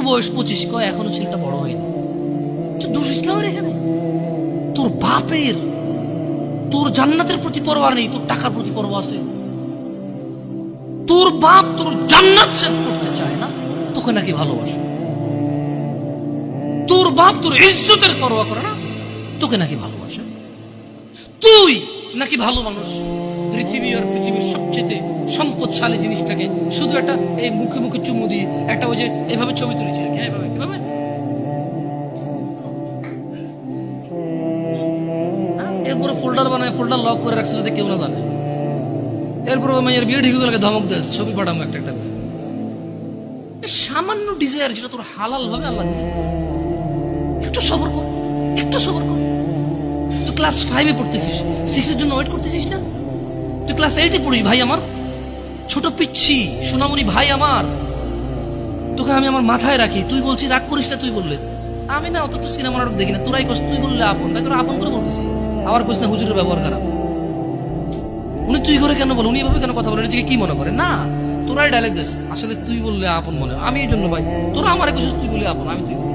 বয়স 25, কয় এখনো ছেলেটা বড় হয়নি। দোষ ইসলামের এখানে? তোর বাপের, তোর জান্নাতের প্রতি পরোয়া নেই, তোর টাকার প্রতি পরোয়া আছে। তোর বাপ তোর জান্নাত সেভ করতে চায় না, তোকে নাকি ভালোবাসে। তোর বাপ তোর ইজ্জতের পরোয়া করে না, তোকে নাকি ভালোবাসে। তুই নাকি ভালো মানুষ, পৃথিবী আর পৃথিবীর সবচেয়ে সম্পদশালী জিনিসটাকে শুধু একটা এই মুখে মুখে চুমু দিয়ে একটা ওই যে এভাবে ছবি তুলেছে, এভাবে এভাবে এরপরে ফোল্ডার বানায়, ফোল্ডার লক করে রাখছে যাতে কেউ না জানে। এরপরে ওই মেয়ের বিয়ে ঠিক গেলে ধমক দেয়, ছবি পাঠাবো একটা একটা। সামান্য ডিজায়ার যেটা তোর হালাল ভাবে আল্লাহ দিয়েছে, একটু সবর কর, একটু সবর কর। তুই ক্লাস 5-এ পড়তেছিস, 6-এর জন্য ওয়েট করতেছিস না? তুই ক্লাস 8-এ পড়িস ভাই আমার, ছোট পিচ্ছি সোনামণি ভাই আমার। তোকে আমি আমার মাথায় রাখি, তুই বলছিস রাগ করিস না। তুই বললে আমি না অত তো সিনেমা নাটক দেখি না, তোরাই কস। তুই বললে আপন, তাই তোরা আপন করে বলতেছি। আবার কইস না হুজুরের ব্যবহার খারাপ। উনি তুই করে কেন বল, উনি এভাবে কেন কথা বলে, নিজেকে কি মনে করে? না, তোরাই ডায়লগ দিস। আসলে তুই বললে আপন মনে, আমি এই জন্য ভাই তোরা আমার কইছিস তুই বলে আপন, আমি তুই বলি।